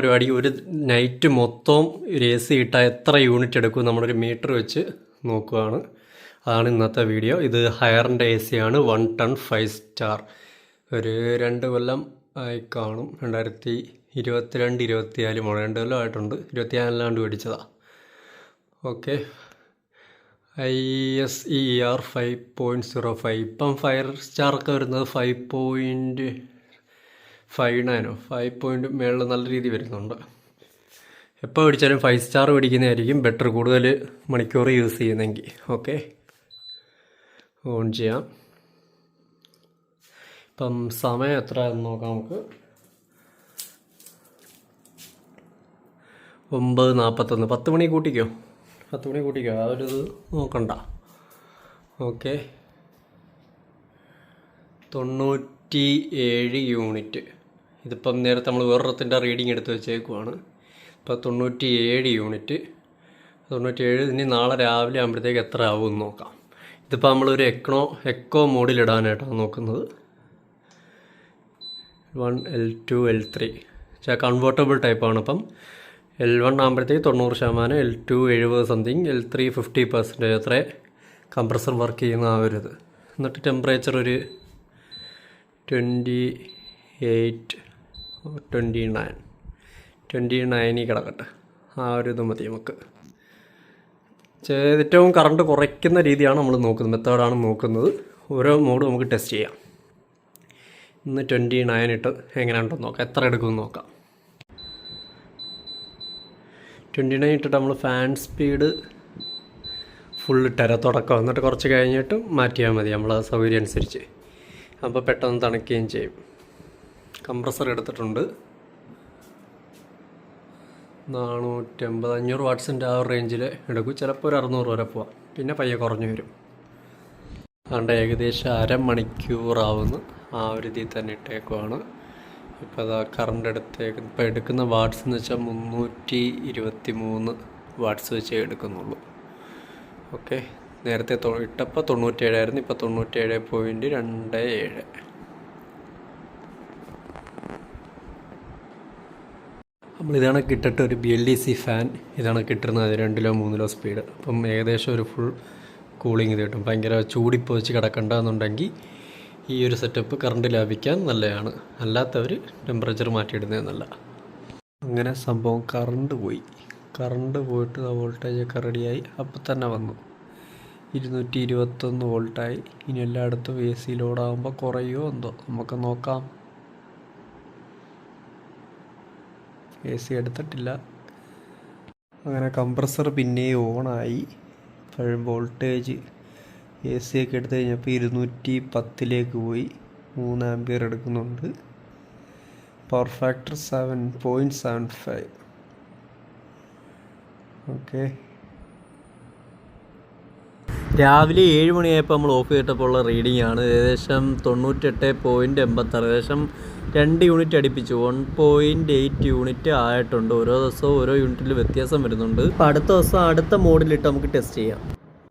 പരിപാടി ഒരു നൈറ്റ് മൊത്തം ഒരു AC ഇട്ടാൽ എത്ര യൂണിറ്റ് എടുക്കും നമ്മളൊരു മീറ്റർ വെച്ച് നോക്കുകയാണ്. അതാണ് ഇന്നത്തെ വീഡിയോ. ഇത് ഹയറിൻ്റെ AC ആണ്. 1 ടൺ 5 സ്റ്റാർ. ഒരു 2 കൊല്ലം ആയി കാണും. 2022-24 മോഡൽ 2 കൊല്ലം ആയിട്ടുണ്ട്. 24 മേടിച്ചതാണ്. ഓക്കെ. ISER 5.05. ഇപ്പം 5 സ്റ്റാറൊക്കെ വരുന്നത് 5.59 5 മേളിൽ നല്ല രീതി വരുന്നുണ്ട്. എപ്പോൾ മേടിച്ചാലും 5 സ്റ്റാർ മേടിക്കുന്നതായിരിക്കും ബെറ്റർ, കൂടുതൽ മണിക്കൂർ യൂസ് ചെയ്യുന്നെങ്കിൽ. ഓക്കെ, ഓൺ ചെയ്യാം. ഇപ്പം സമയം എത്ര എന്ന് നോക്കാം നമുക്ക്. 9:41. 10 മണി കൂട്ടിക്കോ, 10 മണി കൂട്ടിക്കോ. ആ ഒരു ഇത് നോക്കണ്ട. Okay, 97 unit. ഇതിപ്പം നേരത്തെ നമ്മൾ വേറൊരുത്തിൻ്റെ റീഡിങ് എടുത്ത് വെച്ചേക്കുവാണ്. ഇപ്പോൾ 97 യൂണിറ്റ്. 97 ഇനി നാളെ രാവിലെ ആകുമ്പോഴത്തേക്ക് എത്ര ആവുമെന്ന് നോക്കാം. ഇതിപ്പോൾ നമ്മളൊരു എക്കോ മോഡിലിടാനായിട്ടാണ് നോക്കുന്നത്. 1 L2 L3 കൺവേർട്ടബിൾ ടൈപ്പാണ്. അപ്പം L1 ആകുമ്പോഴത്തേക്ക് 90%, L2 70 സംതിങ്, L3 50% അത്ര കംപ്രസർ വർക്ക് ചെയ്യുന്ന ആ ഒരു ഇത്. എന്നിട്ട് ടെമ്പറേച്ചർ ഒരു 28-29 കിടക്കട്ടെ. ആ ഒരു ഇത് മതി നമുക്ക്. ഏറ്റവും കറണ്ട് കുറയ്ക്കുന്ന രീതിയാണ് നമ്മൾ നോക്കുന്നത്, മെത്തേഡാണ് നോക്കുന്നത്. ഓരോ മോഡ് നമുക്ക് ടെസ്റ്റ് ചെയ്യാം. ഇന്ന് 29 ഇട്ട് എങ്ങനെയുണ്ടെന്ന് നോക്കാം, എത്ര എടുക്കുമെന്ന് നോക്കാം. 29 ഇട്ടിട്ട് നമ്മൾ ഫാൻ സ്പീഡ് ഫുൾ ഇട്ടര തുടക്കം, എന്നിട്ട് കുറച്ച് കഴിഞ്ഞിട്ട് മാറ്റിയാൽ മതി നമ്മളെ സൗകര്യം അനുസരിച്ച്. അപ്പോൾ പെട്ടെന്ന് തണുക്കുകയും ചെയ്യും. കംപ്രസർ എടുത്തിട്ടുണ്ട് 450-500 വാട്ട്സിൻ്റെ ആ റേഞ്ചിൽ എടുക്കും. ചിലപ്പോൾ ഒരു 600 വരെ പോവാം, പിന്നെ പയ്യെ കുറഞ്ഞു വരും. അതുകൊണ്ട് ഏകദേശം അരമണിക്കൂറാവുന്നു. ആ ഒരു ഇതിൽ തന്നെ ഇട്ടേക്കുവാണ്. ഇപ്പോൾ അതാ കറണ്ട് ഇപ്പോൾ എടുക്കുന്ന വാട്ട്സ് എന്ന് വെച്ചാൽ 323 വാട്ട്സ് വെച്ചേ എടുക്കുന്നുള്ളൂ. ഓക്കെ, നേരത്തെ ഇട്ടപ്പോൾ 97 ആയിരുന്നു, ഇപ്പോൾ 97.27. നമ്മളിതാണ് കിട്ടിട്ട് ഒരു BLDC ഫാൻ ഇതാണ് കിട്ടുന്നത്. 2-3 സ്പീഡ്. അപ്പം ഏകദേശം ഒരു ഫുൾ കൂളിംഗ് ഇത് കിട്ടും. ഭയങ്കര ചൂടിപ്പോൾ വെച്ച് കിടക്കണ്ടെന്നുണ്ടെങ്കിൽ ഈ ഒരു സെറ്റപ്പ് കറണ്ട് ലാഭിക്കാൻ നല്ലതാണ്. അല്ലാത്തവർ ടെമ്പറേച്ചർ മാറ്റിയിടുന്നത് നല്ല. അങ്ങനെ സംഭവം കറണ്ട് പോയിട്ട് വോൾട്ടേജൊക്കെ റെഡിയായി. അപ്പം തന്നെ വന്നു 221 വോൾട്ടായി. ഇനി എല്ലായിടത്തും AC ലോഡാകുമ്പോൾ കുറയുമോ എന്തോ നമുക്ക് നോക്കാം. AC എടുത്തിട്ടില്ല. അങ്ങനെ കംപ്രസർ പിന്നെ ഓണായി. ഇപ്പോഴും വോൾട്ടേജ് AC ഒക്കെ എടുത്തു കഴിഞ്ഞപ്പോൾ 210 പോയി. 3 ആമ്പിയർ എടുക്കുന്നുണ്ട്. Power factor 7.75. ഓക്കെ, രാവിലെ 7 മണിയായപ്പോൾ നമ്മൾ ഓഫ് ചെയ്തിട്ടപ്പോൾ ഉള്ള റീഡിംഗ് ആണ് ഏകദേശം 98.86. ഏകദേശം 2 യൂണിറ്റ് അടുപ്പിച്ചു. 1.8 യൂണിറ്റ് ആയിട്ടുണ്ട്. ഓരോ ദിവസവും ഓരോ യൂണിറ്റിൽ വ്യത്യാസം വരുന്നുണ്ട്. അപ്പോൾ അടുത്ത ദിവസം അടുത്ത മോഡിലിട്ട് നമുക്ക് ടെസ്റ്റ് ചെയ്യാം.